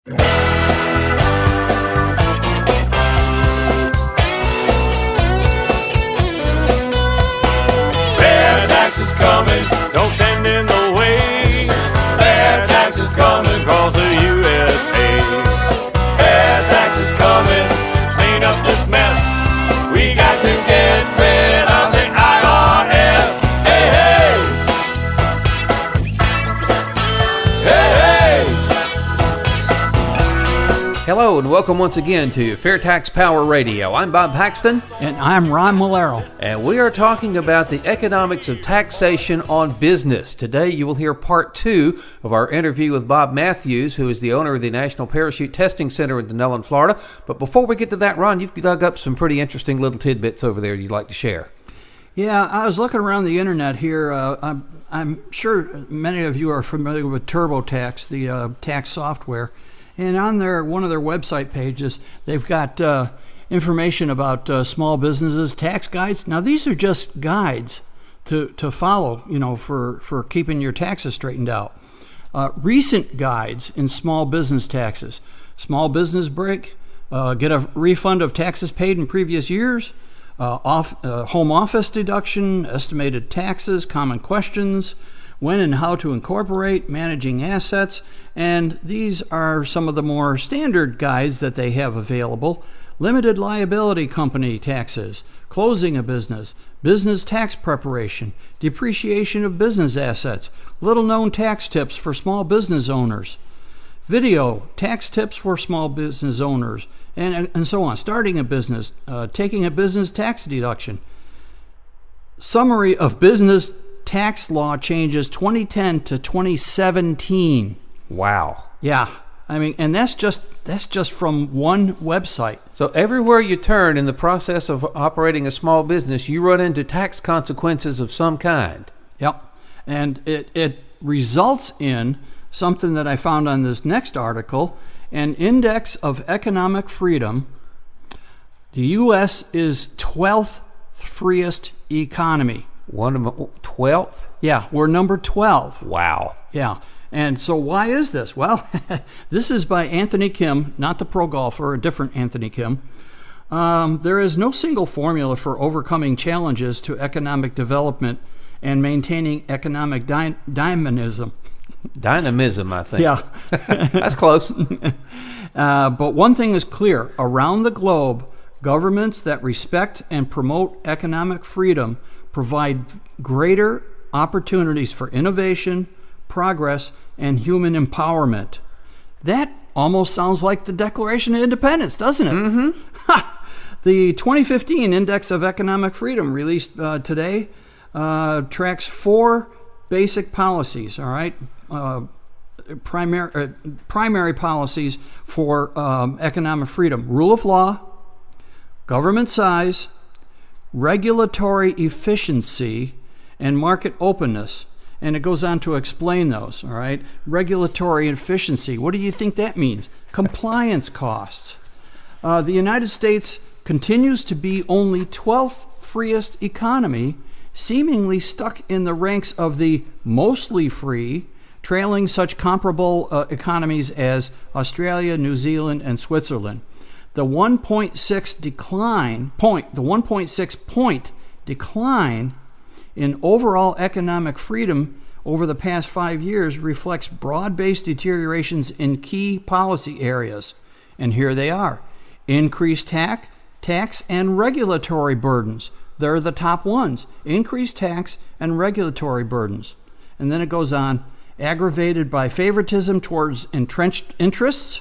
FAIRtax is coming, don't stand in the way. FAIRtax is coming across the USA. FAIRtax is coming, clean up this mess. We got to get rid of the IRS. Hey, hey! Hey, hey! Hello and welcome once again to FAIRtax Power Radio. I'm Bob Paxton. And I'm Ron Malero. And we are talking about the economics of taxation on business. Today you will hear part 2 of our interview with Bob Mathews, who is the owner of the National Parachute Testing Center in Denellen, Florida. But before we get to that, Ron, you've dug up some pretty interesting little tidbits over there you'd like to share. Yeah, I was looking around the internet here. I'm sure many of you are familiar with TurboTax, the tax software. And on one of their website pages, they've got information about small businesses, tax guides. Now, these are just guides to follow, for keeping your taxes straightened out. Recent guides in small business taxes. Small business break, get a refund of taxes paid in previous years, home office deduction, estimated taxes, common questions, when and how to incorporate, managing assets, and these are some of the more standard guides that they have available. Limited liability company taxes, closing a business, business tax preparation, depreciation of business assets, little-known tax tips for small business owners, video, tax tips for small business owners, and so on. Starting a business, taking a business tax deduction. Summary of business tax law changes 2010 to 2017. Wow. Yeah. I mean, and that's just from one website. So everywhere you turn in the process of operating a small business, you run into tax consequences of some kind. Yep. And it results in something that I found on this next article, an index of economic freedom. The U.S. is 12th freest economy. 12th? Yeah, we're number 12. Wow. Yeah. And so why is this? Well, this is by Anthony Kim, not the pro golfer, a different Anthony Kim. There is no single formula for overcoming challenges to economic development and maintaining economic dynamism. Dynamism, I think. Yeah. That's close. But one thing is clear. Around the globe, governments that respect and promote economic freedom provide greater opportunities for innovation, progress, and human empowerment. That almost sounds like the Declaration of Independence, doesn't it? Mm-hmm. The 2015 Index of Economic Freedom, released today, tracks 4 basic policies, all right? Primary policies for economic freedom: rule of law, government size, regulatory efficiency, and market openness. And it goes on to explain those, all right? Regulatory efficiency. What do you think that means? Compliance costs. The United States continues to be only 12th freest economy, seemingly stuck in the ranks of the mostly free, trailing such comparable economies as Australia, New Zealand, and Switzerland. The 1.6 point decline in overall economic freedom over the past 5 years reflects broad-based deteriorations in key policy areas. And here they are. Increased tax and regulatory burdens. They're the top ones. Increased tax and regulatory burdens. And then it goes on. Aggravated by favoritism towards entrenched interests.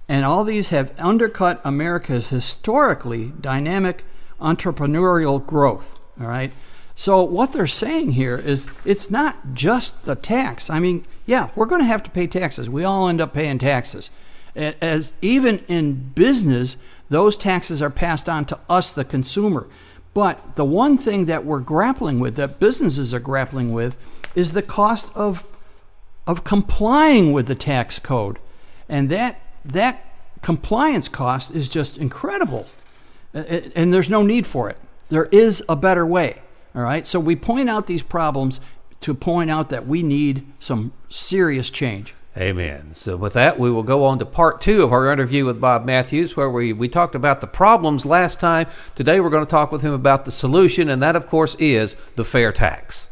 And all these have undercut America's historically dynamic entrepreneurial growth. All right? So what they're saying here is it's not just the tax. I mean, yeah, we're going to have to pay taxes. We all end up paying taxes. As even in business, those taxes are passed on to us, the consumer. But the one thing that we're grappling with, that businesses are grappling with, is the cost of complying with the tax code. And that compliance cost is just incredible. And there's no need for it. There is a better way. All right, so we point out these problems to point out that we need some serious change. Amen. So with that, we will go on to part 2 of our interview with Bob Mathews, where we talked about the problems last time. Today we're going to talk with him about the solution, and that, of course, is the fair tax.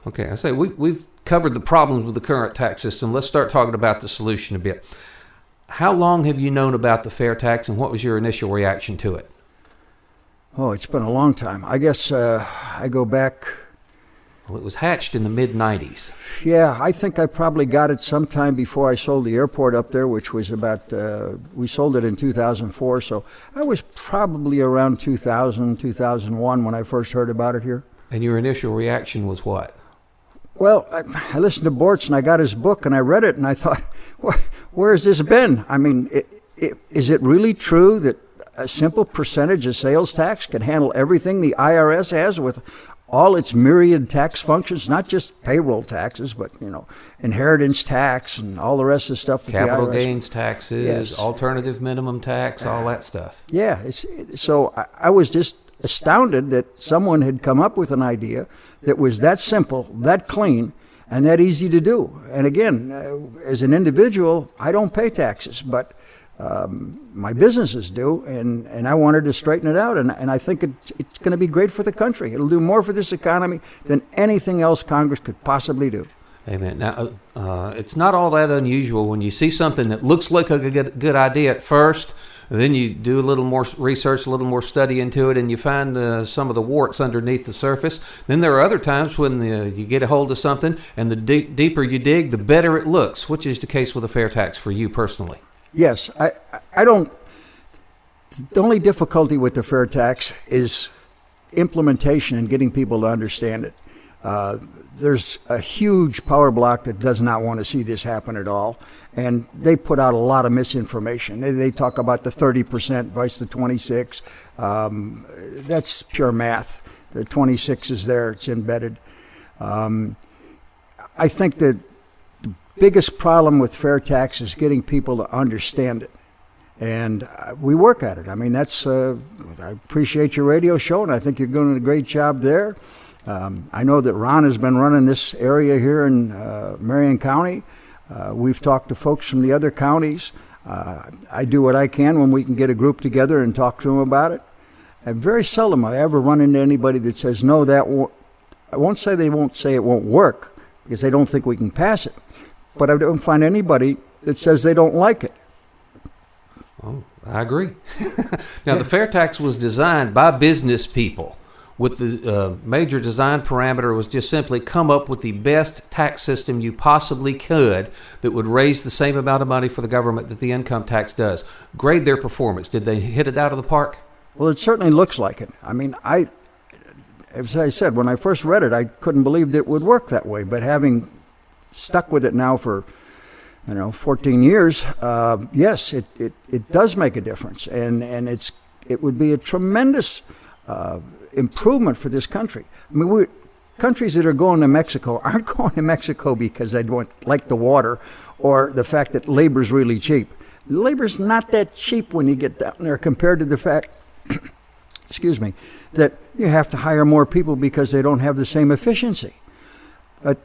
Okay, I say we've covered the problems with the current tax system. Let's start talking about the solution a bit. How long have you known about the fair tax, and what was your initial reaction to it? Oh, it's been a long time. I guess I go back... Well, it was hatched in the mid-'90s. Yeah, I think I probably got it sometime before I sold the airport up there, which was about, we sold it in 2004, so I was probably around 2000, 2001 when I first heard about it here. And your initial reaction was what? Well, I listened to Bortz, and I got his book, and I read it, and I thought, where has this been? I mean, is it really true that a simple percentage of sales tax can handle everything the IRS has with all its myriad tax functions, not just payroll taxes, but, inheritance tax and all the rest of the stuff that Capital the IRS... gains taxes, Yes. Alternative minimum tax, all that stuff. Yeah, so I was just astounded that someone had come up with an idea that was that simple, that clean, and that easy to do. And again, as an individual, I don't pay taxes, but my businesses do, and I wanted to straighten it out, and I think it's going to be great for the country. It'll do more for this economy than anything else Congress could possibly do. Amen. Now, it's not all that unusual when you see something that looks like a good idea at first, then you do a little more research, a little more study into it, and you find some of the warts underneath the surface. Then there are other times when you get a hold of something, and the deeper you dig, the better it looks, which is the case with a fair tax for you personally. Yes, I don't. The only difficulty with the fair tax is implementation and getting people to understand it. There's a huge power block that does not want to see this happen at all, and they put out a lot of misinformation. They talk about the 30% versus the 26. That's pure math. The 26 is there; it's embedded. I think that biggest problem with fair tax is getting people to understand it, and we work at it. I mean, that's I appreciate your radio show, and I think you're doing a great job there. I know that Ron has been running this area here in Marion County. We've talked to folks from the other counties. I do what I can when we can get a group together and talk to them about it. And very seldom I ever run into anybody that says, no, that won't. I won't say they won't say it won't work, because they don't think we can pass it. But I don't find anybody that says they don't like it. Oh, I agree. Now, the fair tax was designed by business people with the major design parameter was just simply come up with the best tax system you possibly could that would raise the same amount of money for the government that the income tax does. Grade their performance. Did they hit it out of the park? Well, it certainly looks like it. I mean, as I said, when I first read it, I couldn't believe that it would work that way. But having stuck with it now for 14 years, yes, it does make a difference, and it would be a tremendous improvement for this country. I mean, countries that are going to Mexico aren't going to Mexico because they don't like the water or the fact that labor's really cheap. Labor's not that cheap when you get down there compared to the fact, excuse me, that you have to hire more people because they don't have the same efficiency. But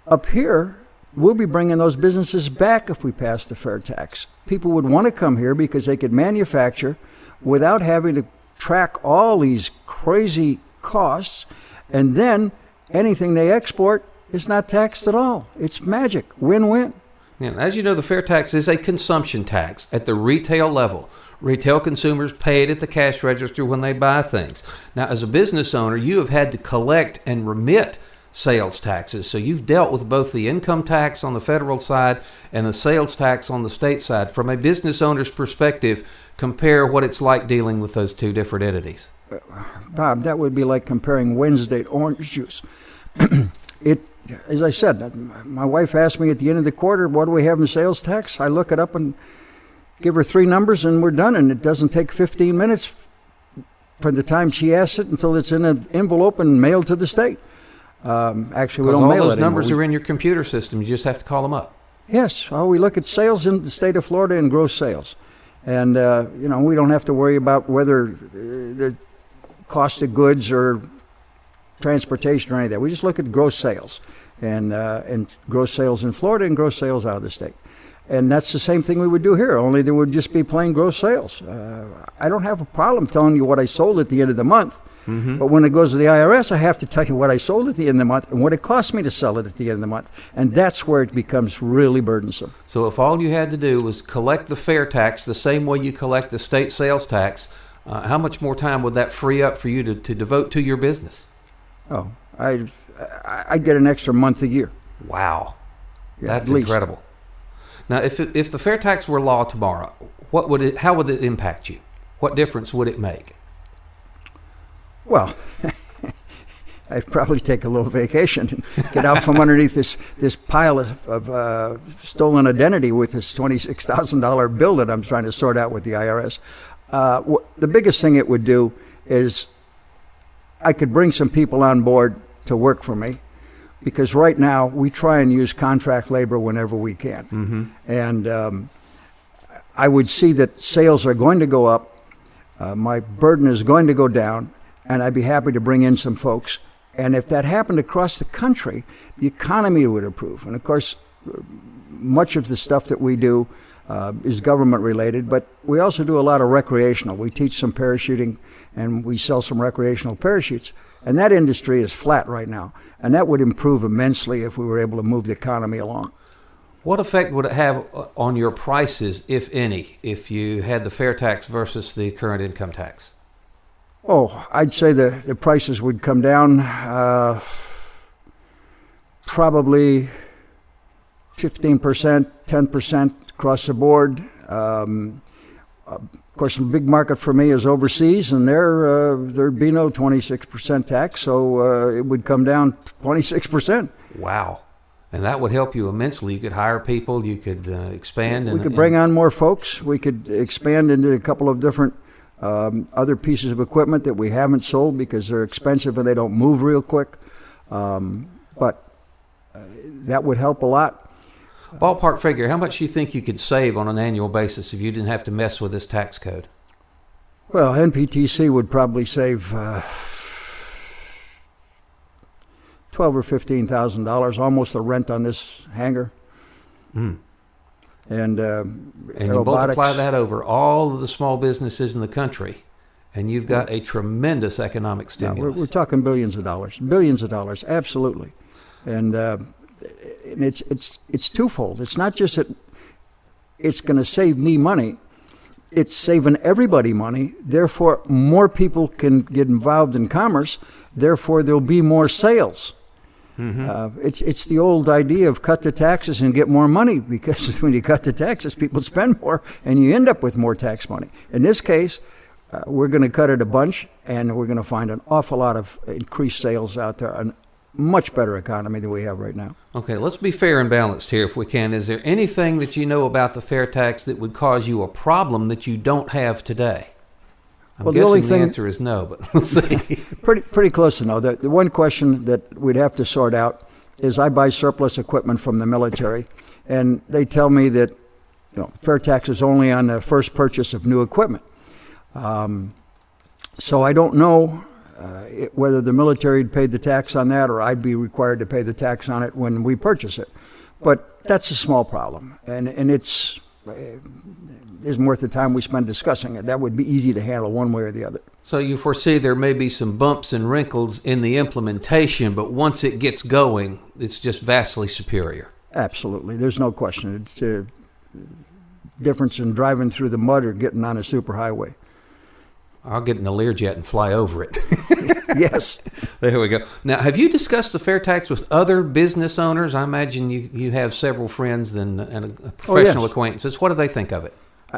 up here, we'll be bringing those businesses back if we pass the fair tax. People would want to come here because they could manufacture without having to track all these crazy costs, and then anything they export is not taxed at all. It's magic. Win-win. Yeah, as you know, the fair tax is a consumption tax at the retail level. Retail consumers pay it at the cash register when they buy things. Now, as a business owner, you have had to collect and remit sales taxes. So you've dealt with both the income tax on the federal side and the sales tax on the state side. From a business owner's perspective, compare what it's like dealing with those two different entities. Bob, that would be like comparing Wednesday to orange juice. As I said, my wife asked me at the end of the quarter, what do we have in sales tax? I look it up and give her 3 numbers and we're done, and it doesn't take 15 minutes from the time she asks it until it's in an envelope and mailed to the state. Actually, we don't mail it anymore. All those numbers are in your computer system. You just have to call them up. Yes. Well, we look at sales in the state of Florida and gross sales. And, we don't have to worry about whether the cost of goods or transportation or any of that. We just look at gross sales. and gross sales in Florida and gross sales out of the state. And that's the same thing we would do here, only there would just be plain gross sales. I don't have a problem telling you what I sold at the end of the month. But when it goes to the IRS, I have to tell you what I sold at the end of the month and what it cost me to sell it at the end of the month. And that's where it becomes really burdensome. So if all you had to do was collect the fair tax the same way you collect the state sales tax, how much more time would that free up for you to devote to your business? Oh, I'd get an extra month a year. Wow. Yeah, That's at least. incredible. Now, if the fair tax were law tomorrow, how would it impact you? What difference would it make? Well, I'd probably take a little vacation and get out from underneath this pile of stolen identity with this $26,000 bill that I'm trying to sort out with the IRS. The biggest thing it would do is I could bring some people on board to work for me, because right now we try and use contract labor whenever we can. And I would see that sales are going to go up, my burden is going to go down, and I'd be happy to bring in some folks. And if that happened across the country, the economy would improve. And of course, much of the stuff that we do is government related, but we also do a lot of recreational. We teach some parachuting and we sell some recreational parachutes. And that industry is flat right now. And that would improve immensely if we were able to move the economy along. What effect would it have on your prices, if any, if you had the fair tax versus the current income tax? Oh, I'd say the prices would come down probably 15%, 10% across the board. Of course, a big market for me is overseas, and there'd be no 26% tax, so it would come down 26%. Wow. And that would help you immensely. You could hire people, you could expand. We could bring on more folks. We could expand into a couple of different other pieces of equipment that we haven't sold because they're expensive and they don't move real quick. But that would help a lot. Ballpark figure, how much do you think you could save on an annual basis if you didn't have to mess with this tax code? Well, NPTC would probably save $12,000 or $15,000, almost the rent on this hangar. And you multiply that over all of the small businesses in the country, and you've got a tremendous economic stimulus. We're talking billions of dollars, absolutely. And it's twofold. It's not just that it's going to save me money, it's saving everybody money. Therefore, more people can get involved in commerce. Therefore, there'll be more sales. It's the old idea of cut the taxes and get more money, because when you cut the taxes, people spend more and you end up with more tax money. In this case, we're going to cut it a bunch, and we're going to find an awful lot of increased sales out there, a much better economy than we have right now. Okay, let's be fair and balanced here if we can. Is there anything that you know about the fair tax that would cause you a problem that you don't have today? I'm guessing the answer is no, but let's see. Pretty close to no. The one question that we'd have to sort out is I buy surplus equipment from the military, and they tell me that fair tax is only on the first purchase of new equipment. So I don't know whether the military paid the tax on that or I'd be required to pay the tax on it when we purchase it. But that's a small problem, and it's isn't worth the time we spend discussing it. That would be easy to handle one way or the other. So you foresee there may be some bumps and wrinkles in the implementation, but once it gets going, it's just vastly superior. Absolutely. There's no question. It's a difference in driving through the mud or getting on a superhighway. I'll get in a Learjet and fly over it. Yes. There we go. Now, have you discussed the fair tax with other business owners? I imagine you have several friends and a professional acquaintances. What do they think of it?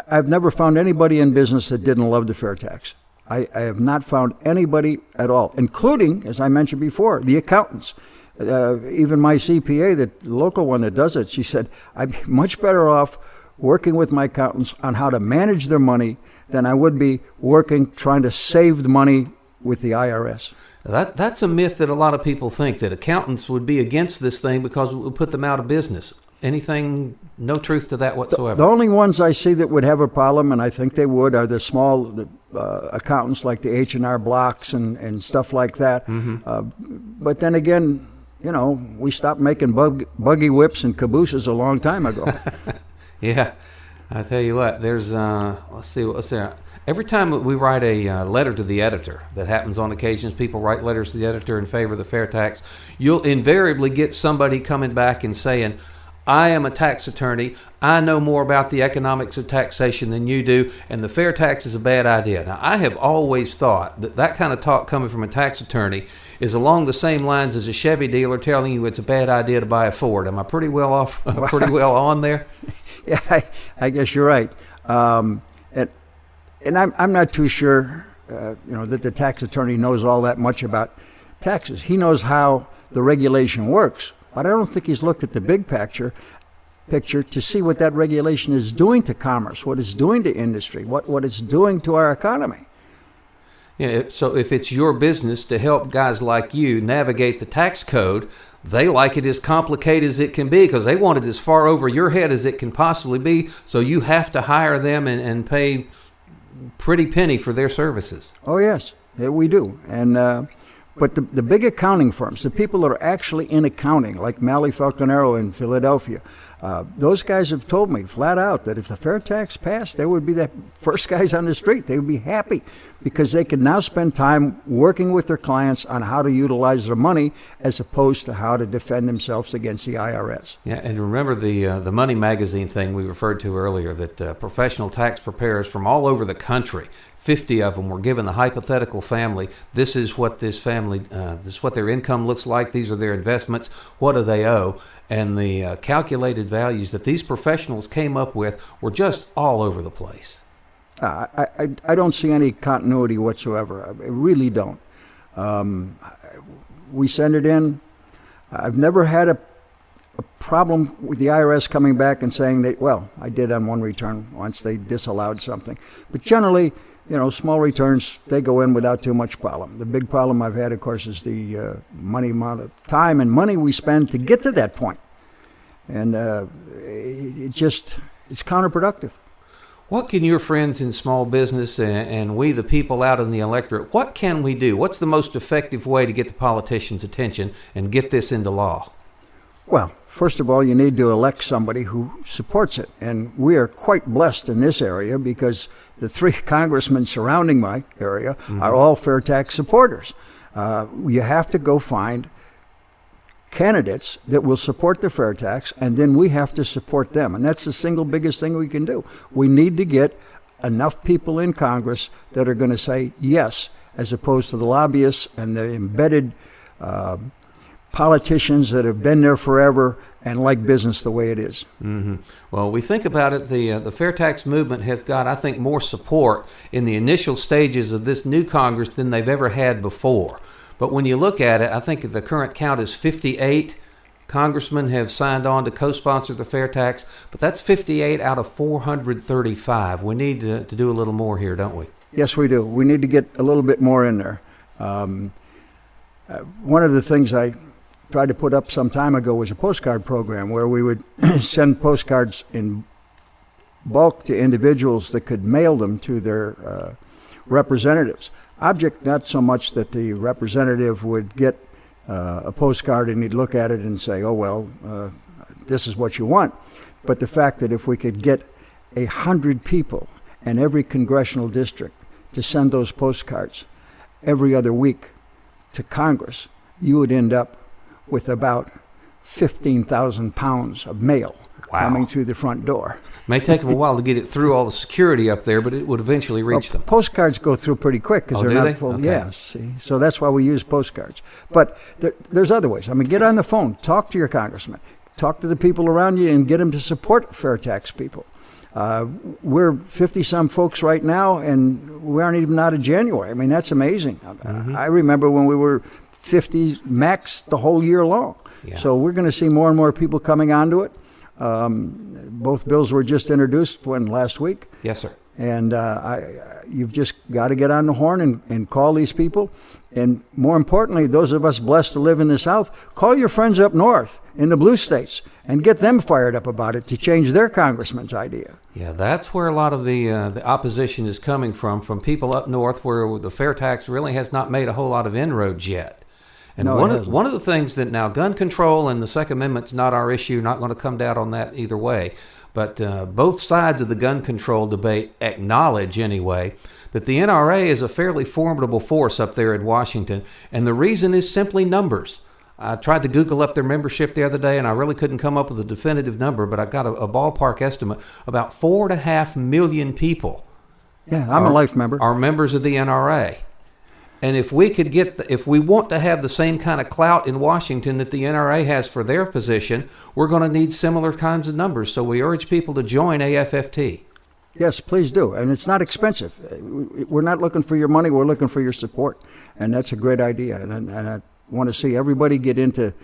I've never found anybody in business that didn't love the fair tax. I have not found anybody at all, including, as I mentioned before, the accountants. Even my CPA, the local one that does it, she said, I'm much better off working with my accountants on how to manage their money than I would be trying to save the money with the IRS. That's a myth that a lot of people think, that accountants would be against this thing because it would put them out of business. No truth to that whatsoever. The only ones I see that would have a problem, and I think they would, are the small accountants like the H&R Blocks and stuff like that. But then again, we stopped making buggy whips and cabooses a long time ago. Yeah, I tell you what. There's let's see what's there. Every time we write a letter to the editor, that happens on occasions. People write letters to the editor in favor of the fair tax. You'll invariably get somebody coming back and saying, I am a tax attorney. I know more about the economics of taxation than you do, and the fair tax is a bad idea. Now, I have always thought that kind of talk coming from a tax attorney is along the same lines as a Chevy dealer telling you it's a bad idea to buy a Ford. Am I pretty well off? Pretty well on there? Yeah, I guess you're right. And I'm not too sure, that the tax attorney knows all that much about taxes. He knows how the regulation works, but I don't think he's looked at the big picture to see what that regulation is doing to commerce, what it's doing to industry, what it's doing to our economy. Yeah, so if it's your business to help guys like you navigate the tax code, they like it as complicated as it can be because they want it as far over your head as it can possibly be. So you have to hire them and pay pretty penny for their services. Oh, yes, we do. And but the big accounting firms, the people that are actually in accounting, like Malley Falconero in Philadelphia, those guys have told me flat out that if the fair tax passed, they would be the first guys on the street. They would be happy because they could now spend time working with their clients on how to utilize their money as opposed to how to defend themselves against the IRS. Yeah, and remember the Money Magazine thing we referred to earlier, that professional tax preparers from all over the country, 50 of them, were given the hypothetical family. This is what this is what their income looks like. These are their investments. What do they owe? And the calculated values that these professionals came up with were just all over the place. I don't see any continuity whatsoever. I really don't. We send it in. I've never had a problem with the IRS coming back and saying that, well, I did on one return once they disallowed something. But generally, small returns, they go in without too much problem. The big problem I've had, of course, is the amount of time and money we spend to get to that point. And it's counterproductive. What can your friends in small business and we, the people out in the electorate, what can we do? What's the most effective way to get the politicians' attention and get this into law? Well, first of all, you need to elect somebody who supports it. And we are quite blessed in this area because the 3 congressmen surrounding my area are all fair tax supporters. You have to go find candidates that will support the fair tax, and then we have to support them. And that's the single biggest thing we can do. We need to get enough people in Congress that are going to say yes, as opposed to the lobbyists and the embedded politicians that have been there forever and like business the way it is. Mm-hmm. Well, we think about it, the fair tax movement has got, I think, more support in the initial stages of this new Congress than they've ever had before. But when you look at it, I think the current count is 58 congressmen have signed on to co-sponsor the fair tax, but that's 58 out of 435. We need to do a little more here, don't we? Yes, we do. We need to get a little bit more in there. One of the things I tried to put up some time ago was a postcard program where we would send postcards in bulk to individuals that could mail them to their representatives. Object not so much that the representative would get a postcard and he'd look at it and say, oh, well, this is what you want. But the fact that if we could get 100 people in every congressional district to send those postcards every other week to Congress, you would end up with about 15,000 pounds of mail coming through the front door. May take them a while to get it through all the security up there, but it would eventually reach them. Postcards go through pretty quick because they're not full. Okay. Yeah, see, so that's why we use postcards. But there's other ways. I mean, get on the phone, talk to your congressman, talk to the people around you, and get them to support fair tax people. We're 50-some folks right now, and we aren't even out of January. I mean, that's amazing. I remember when we were 50 max the whole year long. Yeah. So we're going to see more and more people coming onto it. Both bills were just introduced last week. Yes, sir. And you've just got to get on the horn and call these people. And more importantly, those of us blessed to live in the South, call your friends up north in the blue states and get them fired up about it to change their congressman's idea. Yeah, that's where a lot of the opposition is coming from people up north where the fair tax really has not made a whole lot of inroads yet. And No, it hasn't. one of the things that now gun control and the Second Amendment's not our issue, not going to come down on that either way. But both sides of the gun control debate acknowledge anyway that the NRA is a fairly formidable force up there in Washington. And the reason is simply numbers. I tried to Google up their membership the other day, and I really couldn't come up with a definitive number, but I got a ballpark estimate. About 4.5 million people. Yeah, I'm a life member. Are members of the NRA. And if we could if we want to have the same kind of clout in Washington that the NRA has for their position, we're going to need similar kinds of numbers. So we urge people to join AFFT. Yes, please do. And it's not expensive. We're not looking for your money. We're looking for your support. And that's a great idea. And I want to see everybody get into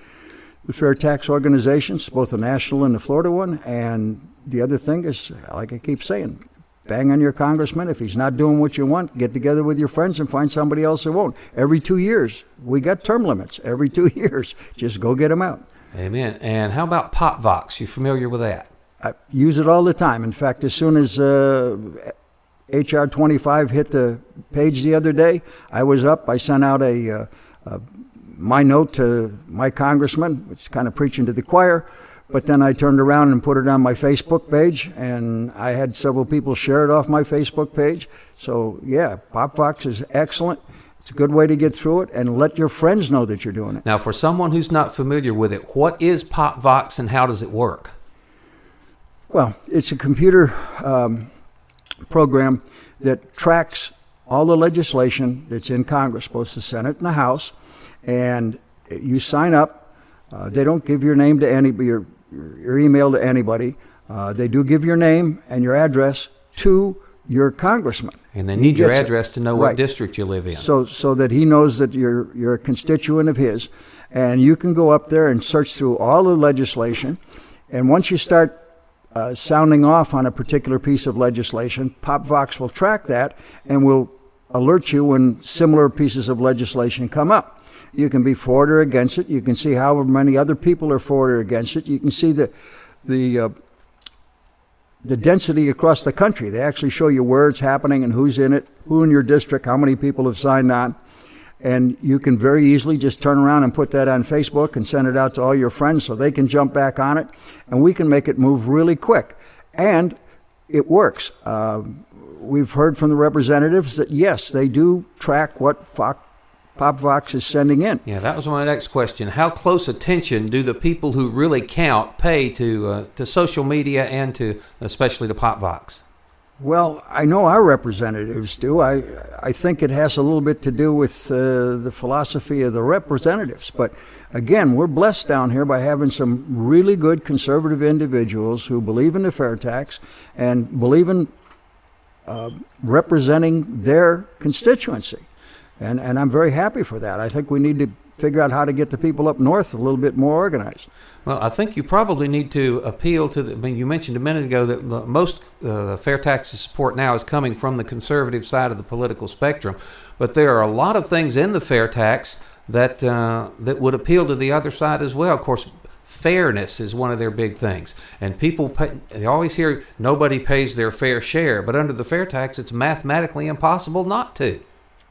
the fair tax organizations, both the national and the Florida one. And the other thing is, like I keep saying, bang on your congressman. If he's not doing what you want, get together with your friends and find somebody else who won't. Every 2 years, we got term limits. Every 2 years, just go get them out. Amen. And how about PopVox? You familiar with that? I use it all the time. In fact, as soon as HR 25 hit the page the other day, I was up. I sent out my note to my congressman, which is kind of preaching to the choir. But then I turned around and put it on my Facebook page, and I had several people share it off my Facebook page. So, yeah, PopVox is excellent. It's a good way to get through it, and let your friends know that you're doing it. Now, for someone who's not familiar with it, what is PopVox and how does it work? Well, it's a computer program that tracks all the legislation that's in Congress, both the Senate and the House, and you sign up. They don't give your name to anybody, your email to anybody. They do give your name and your address to your congressman. And they need your gets it. address to know Right. what district you live in. So that he knows that you're a constituent of his. And you can go up there and search through all the legislation. And once you start sounding off on a particular piece of legislation, PopVox will track that and will alert you when similar pieces of legislation come up. You can be for it or against it. You can see how many other people are for it or against it. You can see the density across the country. They actually show you where it's happening and who's in it, who in your district, how many people have signed on. And you can very easily just turn around and put that on Facebook and send it out to all your friends so they can jump back on it. And we can make it move really quick. And it works. We've heard from the representatives that, yes, they do track what PopVox is sending in. Yeah, that was my next question. How close attention do the people who really count pay to social media and to especially to PopVox? Well, I know our representatives do. I think it has a little bit to do with the philosophy of the representatives. But again, we're blessed down here by having some really good conservative individuals who believe in the fair tax and believe in representing their constituency. And I'm very happy for that. I think we need to figure out how to get the people up north a little bit more organized. Well, I think you probably need to appeal to you mentioned a minute ago that most fair taxes support now is coming from the conservative side of the political spectrum. But there are a lot of things in the fair tax that would appeal to the other side as well. Of course, fairness is one of their big things. And people they always hear nobody pays their fair share. But under the fair tax, it's mathematically impossible not to.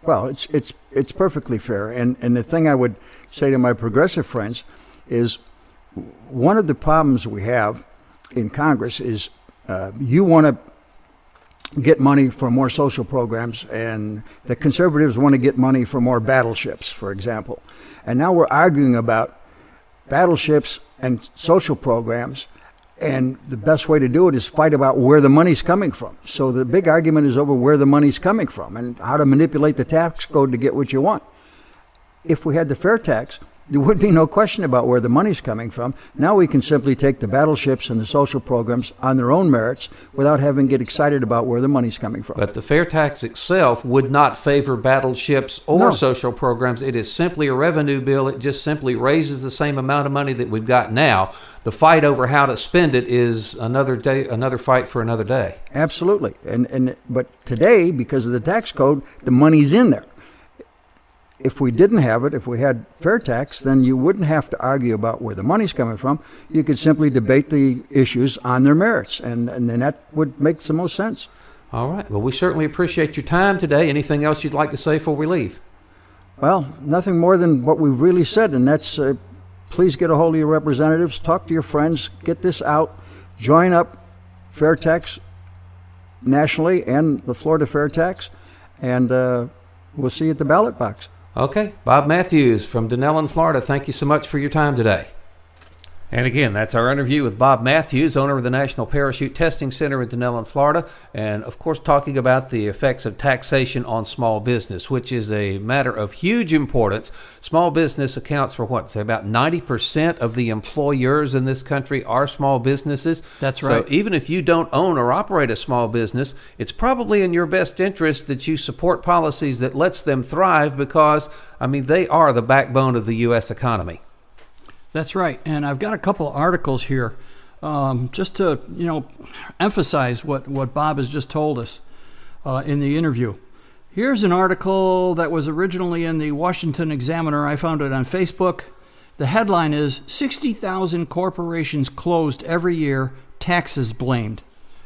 Well, it's perfectly fair. And the thing I would say to my progressive friends is one of the problems we have in Congress is you want to get money for more social programs, and the conservatives want to get money for more battleships, for example. And now we're arguing about battleships and social programs, and the best way to do it is fight about where the money's coming from. So the big argument is over where the money's coming from and how to manipulate the tax code to get what you want. If we had the fair tax, there would be no question about where the money's coming from. Now we can simply take the battleships and the social programs on their own merits without having to get excited about where the money's coming from. But the fair tax itself would not favor battleships or social programs. It is simply a revenue bill. It just simply raises the same amount of money that we've got now. The fight over how to spend it is another day, another fight for another day. Absolutely. But today, because of the tax code, the money's in there. If we didn't have it, if we had fair tax, then you wouldn't have to argue about where the money's coming from. You could simply debate the issues on their merits, and then that would make the most sense. All right. Well, we certainly appreciate your time today. Anything else you'd like to say before we leave? Well, nothing more than what we've really said, and that's please get a hold of your representatives, talk to your friends, get this out, join up FAIRtax nationally and the Florida FAIRtax, and we'll see you at the ballot box. Okay, Bob Mathews from Dunellen, Florida, thank you so much for your time today. And again, that's our interview with Bob Mathews, owner of the National Parachute Testing Center in Dunellen, Florida, and of course talking about the effects of taxation on small business, which is a matter of huge importance. Small business accounts for what, say about 90% of the employers in this country are small businesses. That's right. So even if you don't own or operate a small business, it's probably in your best interest that you support policies that lets them thrive because, I mean, they are the backbone of the U.S. economy. That's right, and I've got a couple of articles here just to emphasize what Bob has just told us in the interview. Here's an article that was originally in the Washington Examiner. I found it on Facebook. The headline is 60,000 corporations closed every year, taxes blamed.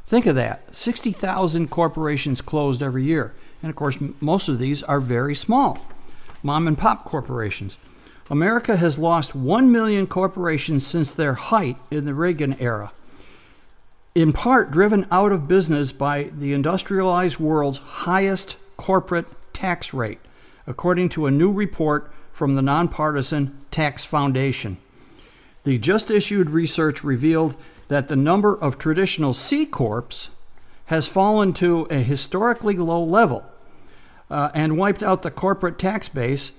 Think of that, 60,000 corporations closed every year. And of course, most of these are very small, mom and pop corporations. America has lost 1 million corporations since their height in the Reagan era, in part driven out of business by the industrialized world's highest corporate tax rate, according to a new report from the nonpartisan Tax Foundation. The just issued research revealed that the number of traditional C Corps has fallen to a historically low level and wiped out the corporate tax base,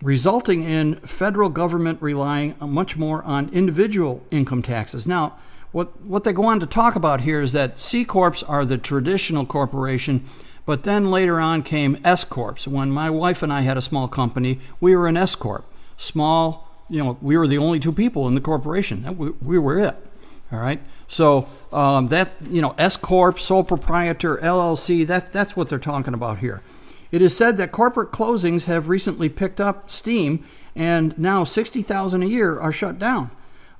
resulting in federal government relying much more on individual income taxes. Now, what they go on to talk about here is that C Corps are the traditional corporation, but then later on came S Corps. When my wife and I had a small company, we were an S Corp. Small, we were the only two people in the corporation. We were it, all right? So S Corp, sole proprietor, LLC, that's what they're talking about here. It is said that corporate closings have recently picked up steam, and now 60,000 a year are shut down.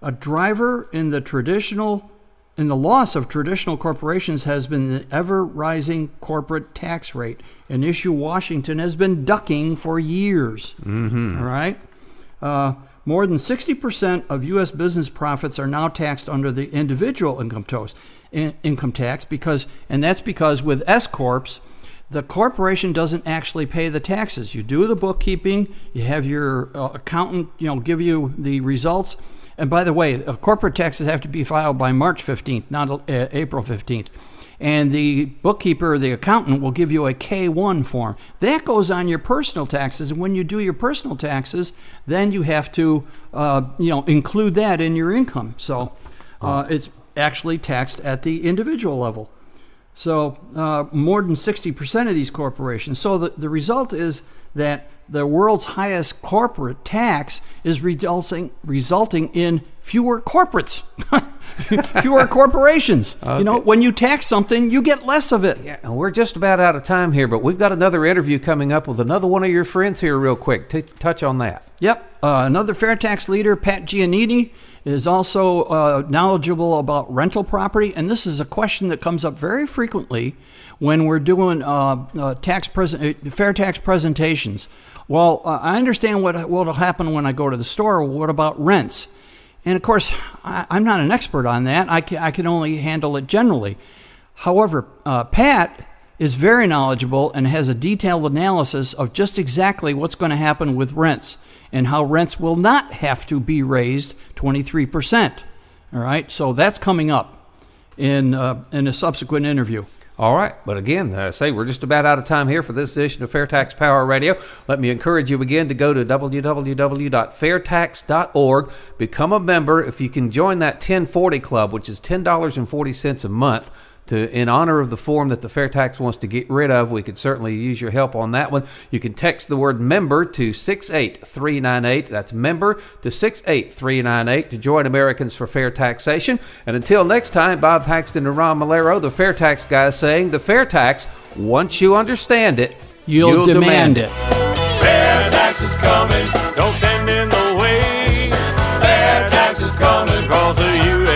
A driver in the loss of traditional corporations has been the ever-rising corporate tax rate, an issue Washington has been ducking for years. Mm-hmm. All right? More than 60% of U.S. business profits are now taxed under the individual income tax because with S Corps, the corporation doesn't actually pay the taxes. You do the bookkeeping, you have your accountant, give you the results. And by the way, corporate taxes have to be filed by March 15th, not April 15th. And the bookkeeper or the accountant will give you a K-1 form. That goes on your personal taxes. And when you do your personal taxes, then you have to, include that in your income. So it's actually taxed at the individual level. So more than 60% of these corporations. So the result is that the world's highest corporate tax is resulting in fewer corporates, fewer corporations. Okay. When you tax something, you get less of it. Yeah, and we're just about out of time here, but we've got another interview coming up with another one of your friends here real quick. Touch on that. Yep. Another FAIRtax leader, Pat Giannini, is also knowledgeable about rental property, and this is a question that comes up very frequently when we're doing FAIRtax presentations. Well, I understand what will happen when I go to the store. What about rents? And of course, I'm not an expert on that. I can only handle it generally. However, Pat is very knowledgeable and has a detailed analysis of just exactly what's going to happen with rents and how rents will not have to be raised 23%. All right, so that's coming up in a subsequent interview. All right, but again, we're just about out of time here for this edition of FAIRtax Power Radio. Let me encourage you again to go to www.fairtax.org, become a member. If you can join that 1040 Club, which is $10.40 a month, in honor of the form that the FAIRtax wants to get rid of, we could certainly use your help on that one. You can text the word member to 68398. That's member to 68398 to join Americans for Fair Taxation. And until next time, Bob Paxton and Ron Malero, the FAIRtax Guys, saying the FAIRtax, once you understand it, you'll demand it. FAIRtax is coming, don't stand in the way. FAIRtax is coming, 'cause the U.S.